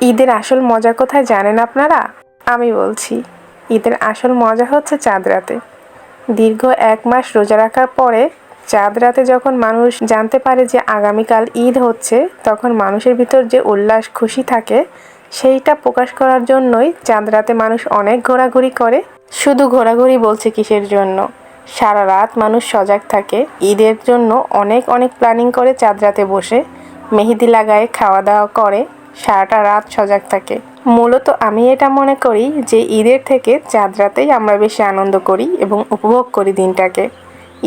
ঈদের আসল মজা কোথায় জানেন আপনারা? আমি বলছি। ঈদের আসল মজা হচ্ছে চাঁদ রাতে। দীর্ঘ 1 মাস রোজা রাখার পরে চাঁদ রাতে যখন মানুষ জানতে পারে যে আগামীকাল ঈদ হচ্ছে, তখন মানুষের ভিতর যে উল্লাস খুশি থাকে, সেইটা প্রকাশ করার জন্যই চাঁদ রাতে মানুষ অনেক ঘোরাঘুরি করে। শুধু ঘোরাঘুরি বলছে কিসের জন্য, সারা রাত মানুষ সজাগ থাকে। ঈদের জন্য অনেক অনেক প্ল্যানিং করে চাঁদ রাতে বসে, মেহেদি লাগায়, খাওয়া দাওয়া করে, সারাটা রাত সজাগ থাকে। মূলত আমি এটা মনে করি যে ঈদের থেকে চাঁদ রাতেই আমরা বেশি আনন্দ করি এবং উপভোগ করি দিনটাকে।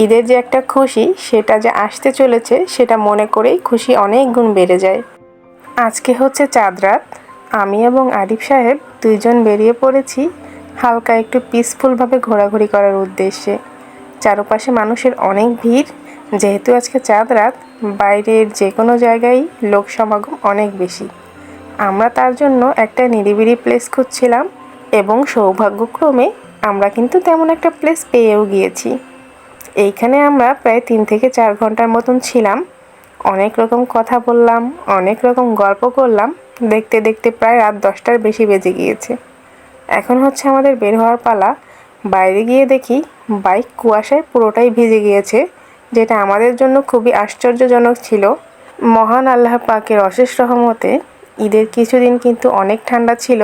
ঈদের যে একটা খুশি সেটা যে আসতে চলেছে সেটা মনে করেই খুশি অনেক গুণ বেড়ে যায়। আজকে হচ্ছে চাঁদ রাত। আমি এবং আরিফ সাহেব দুইজন বেরিয়ে পড়েছি হালকা একটু পিসফুলভাবে ঘোরাঘুরি করার উদ্দেশ্যে। চারপাশে মানুষের অনেক ভিড়, যেহেতু আজকে চাঁদ রাত, বাইরের যে কোনো জায়গায় লোক সমাগম অনেক বেশি। আমরা তার জন্য একটা নিরিবিলি প্লেস খুঁজছিলাম এবং সৌভাগ্যক্রমে আমরা কিন্তু তেমন একটা প্লেস পেয়েও গিয়েছি। এইখানে আমরা প্রায় 3 থেকে 4 ঘন্টার মতন ছিলাম। অনেক রকম কথা বললাম, অনেক রকম গল্প করলাম। দেখতে দেখতে প্রায় রাত 10টার বেশি বেজে গিয়েছে। এখন হচ্ছে আমাদের বের হওয়ার পালা। বাইরে গিয়ে দেখি বাইক কুয়াশায় পুরোটাই ভিজে গিয়েছে, যেটা আমাদের জন্য খুবই আশ্চর্যজনক ছিল। মহান আল্লাহ পাকের অশেষ রহমতে ঈদের কিছুদিন কিন্তু অনেক ঠান্ডা ছিল,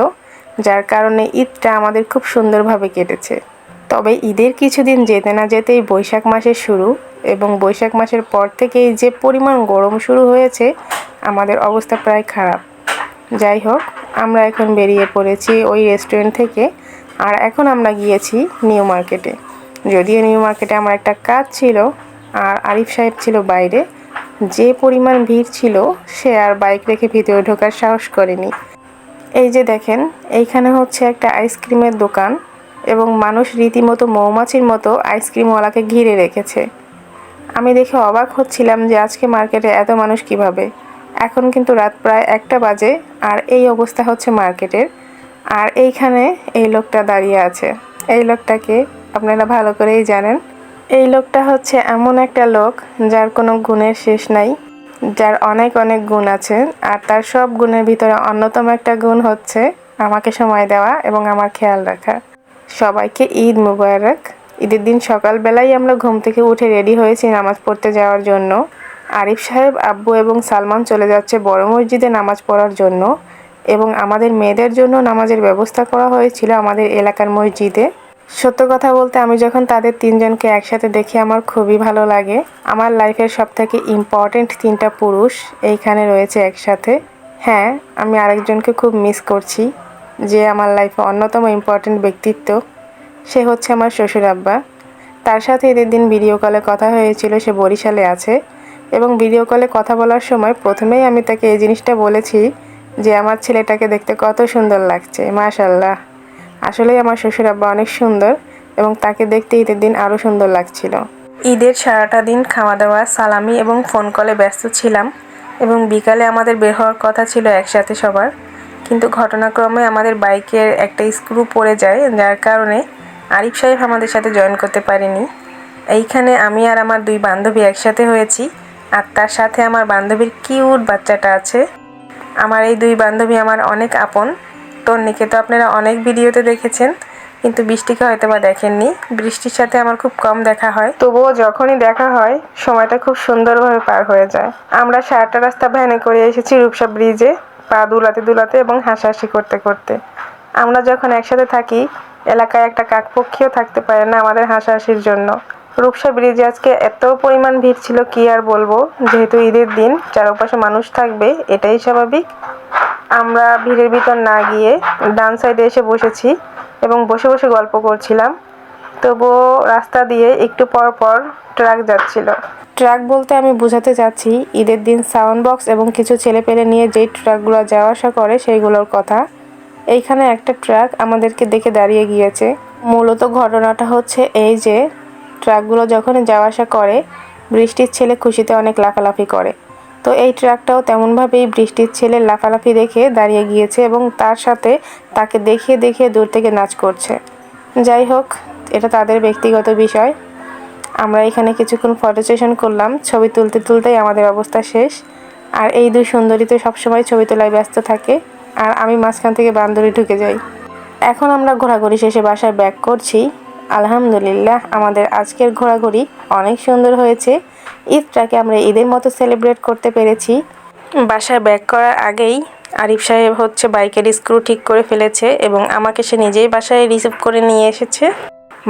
যার কারণে ঈদটা আমাদের খুব সুন্দরভাবে কেটেছে। তবে ঈদের কিছুদিন যেতে না যেতেই বৈশাখ মাসের শুরু, এবং বৈশাখ মাসের পর থেকেই যে পরিমাণ গরম শুরু হয়েছে, আমাদের অবস্থা প্রায় খারাপ। যাই হোক, আমরা এখন বেরিয়ে পড়েছি ওই রেস্টুরেন্ট থেকে, আর এখন আমরা গিয়েছি নিউ মার্কেটে। যদিও নিউ মার্কেটে আমার একটা কাজ ছিল আর আরিফ সাহেব ছিল বাইরে। যে পরিমাণ ভিড় ছিল, সে আর বাইক রেখে ভিতরে ঢোকার সাহস করেনি। এই যে দেখেন, এইখানে হচ্ছে একটা আইসক্রিমের দোকান এবং মানুষ রীতিমতো মৌমাছির মতো আইসক্রিমওয়ালাকে ঘিরে রেখেছে। আমি দেখে অবাক হচ্ছিলাম যে আজকে মার্কেটে এত মানুষ কিভাবে। এখন কিন্তু রাত প্রায় 1টা বাজে আর এই অবস্থা হচ্ছে মার্কেটের। আর এইখানে এই লোকটা দাঁড়িয়ে আছে। এই লোকটাকে আপনারা ভালো করেই জানেন। এই লোকটা হচ্ছে এমন একটা লোক যার কোনো গুণের শেষ নাই, যার অনেক অনেক গুণ আছে। আর তার সব গুণের ভিতরে অন্যতম একটা গুণ হচ্ছে আমাকে সময় দেওয়া এবং আমার খেয়াল রাখা। সবাইকে ঈদ মুবারক। ঈদের দিন সকালবেলাই আমরা ঘুম থেকে উঠে রেডি হয়েছি নামাজ পড়তে যাওয়ার জন্য। আরিফ সাহেব, আব্বু এবং সালমান চলে যাচ্ছে বড় মসজিদে নামাজ পড়ার জন্য, এবং আমাদের মেয়েদের জন্য নামাজের ব্যবস্থা করা হয়েছিল আমাদের এলাকার মসজিদে। সত্য কথা বলতে, আমি যখন তাদের 3জনকে একসাথে দেখি আমার খুবই ভালো লাগে। আমার লাইফের সবথেকে ইম্পর্টেন্ট 3টা পুরুষ এইখানে রয়েছে একসাথে। হ্যাঁ, আমি আরেকজনকে খুব মিস করছি, যে আমার লাইফে অন্যতম ইম্পর্টেন্ট ব্যক্তিত্ব। সে হচ্ছে আমার শ্বশুর আব্বা। তার সাথে ঈদের দিন ভিডিও কলে কথা হয়েছিল, সে বরিশালে আছে। এবং ভিডিও কলে কথা বলার সময় প্রথমেই আমি তাকে এই জিনিসটা বলেছি যে আমার ছেলেটাকে দেখতে কত সুন্দর লাগছে, মাশাআল্লাহ। আসলেই আমার শ্বশুর আব্বা অনেক সুন্দর, এবং তাকে দেখতে ঈদের দিন আরও সুন্দর লাগছিল। ঈদের সারাটা দিন খাওয়া দাওয়া, সালামি এবং ফোন কলে ব্যস্ত ছিলাম, এবং বিকালে আমাদের বের হওয়ার কথা ছিল একসাথে সবার। কিন্তু ঘটনাক্রমে আমাদের বাইকের একটা স্ক্রু পড়ে যায়, যার কারণে আরিফ সাহেব আমাদের সাথে জয়েন করতে পারেনি। এইখানে আমি আর আমার 2 বান্ধবী একসাথে হয়েছি, আর তার সাথে আমার বান্ধবীর কিউট বাচ্চাটা আছে। আমার এই 2 বান্ধবী আমার অনেক আপন। তন্নিকে তো আপনারা অনেক ভিডিওতে দেখেছেন, কিন্তু বৃষ্টিকে হয়তো বা দেখেননি। বৃষ্টির সাথে আমার খুব কম দেখা হয়, তবুও যখনই দেখা হয় সময়টা খুব সুন্দরভাবে পার হয়ে যায়। আমরা সারাটা রাস্তা ভ্যানে করে এসেছি রূপসা ব্রিজে, পা দুলাতে দুলাতে এবং হাসাহাসি করতে করতে। আমরা যখন একসাথে থাকি, এলাকায় একটা কাকপক্ষীও থাকতে পারে না আমাদের হাসাহাসির জন্য। রূপসা ব্রিজে আজকে এত পরিমাণ ভিড় ছিল, কি আর বলবো। যেহেতু ঈদের দিন, চারপাশে মানুষ থাকবে, এটাই স্বাভাবিক। আমরা ভিড়ের ভিতর না গিয়ে ডান সাইডে এসে বসেছি এবং বসে বসে গল্প করছিলাম। তবুও রাস্তা দিয়ে একটু পর পর ট্রাক যাচ্ছিল। ট্রাক বলতে আমি বোঝাতে চাচ্ছি ঈদের দিন সাউন্ড বক্স এবং কিছু ছেলেপেলে নিয়ে যেই ট্রাকগুলো যাওয়া আসা করে সেইগুলোর কথা। এইখানে একটা ট্রাক আমাদেরকে দেখে দাঁড়িয়ে গিয়েছে। মূলত ঘটনাটা হচ্ছে এই যে, ট্রাকগুলো যখনই যাওয়া আসা করে, বৃষ্টির ছেলে খুশিতে অনেক লাফালাফি করে। তো এই ট্রাকটাও তেমনভাবেই বৃষ্টির ছেলে লাফালাফি দেখে দাঁড়িয়ে গিয়েছে এবং তার সাথে তাকে দেখিয়ে দেখিয়ে দূর থেকে নাচ করছে। যাই হোক, এটা তাদের ব্যক্তিগত বিষয়। আমরা এখানে কিছুক্ষণ ফটো সেশন করলাম। ছবি তুলতে তুলতেই আমাদের অবস্থা শেষ। আর এই 2 সুন্দরী তো সবসময় ছবি তোলায় ব্যস্ত থাকে। আর আমি মাঝখান থেকে বান্দরে ঢুকে যাই। এখন আমরা ঘোরাঘুরি শেষে বাসায় ব্যাক করছি। আলহামদুলিল্লাহ আমাদের আজকের ঘোরাঘুরি অনেক সুন্দর হয়েছে। ঈদটাকে আমরা ঈদের মতো সেলিব্রেট করতে পেরেছি। বাসায় ব্যাক করার আগেই আরিফ সাহেব হচ্ছে বাইকের স্ক্রু ঠিক করে ফেলেছে এবং আমাকে সে নিজেই বাসায় রিসিভ করে নিয়ে এসেছে।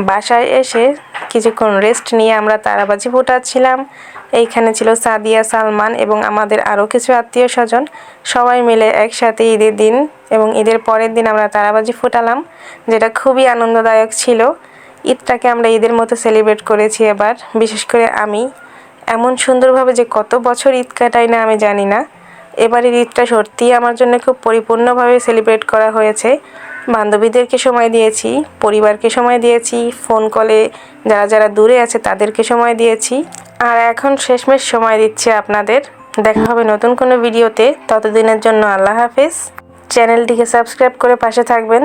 বাসায় এসে কিছুক্ষণ রেস্ট নিয়ে আমরা তারাবাজি ফোটাচ্ছিলাম। এইখানে ছিল সাদিয়া, সালমান এবং আমাদের আরও কিছু আত্মীয় স্বজন। সবাই মিলে একসাথে ঈদের দিন এবং ঈদের পরের দিন আমরা তারাবাজি ফোটালাম, যেটা খুবই আনন্দদায়ক ছিল। ঈদটাকে আমরা ঈদের মতো সেলিব্রেট করেছি এবার। বিশেষ করে আমি এমন সুন্দরভাবে যে কত বছর ঈদ কাটাই না আমি জানি না। এবারের ঈদটা সত্যিই আমার জন্য খুব পরিপূর্ণভাবে সেলিব্রেট করা হয়েছে। বান্ধবীদেরকে সময় দিয়েছি, পরিবারকে সময় দিয়েছি, ফোন কলে যারা যারা দূরে আছে তাদেরকে সময় দিয়েছি, আর এখন শেষমেশ সময় দিচ্ছি আপনাদের। দেখা হবে নতুন কোনো ভিডিওতে, ততদিনের জন্য আল্লাহ হাফেজ। চ্যানেলটিকে সাবস্ক্রাইব করে পাশে থাকবেন।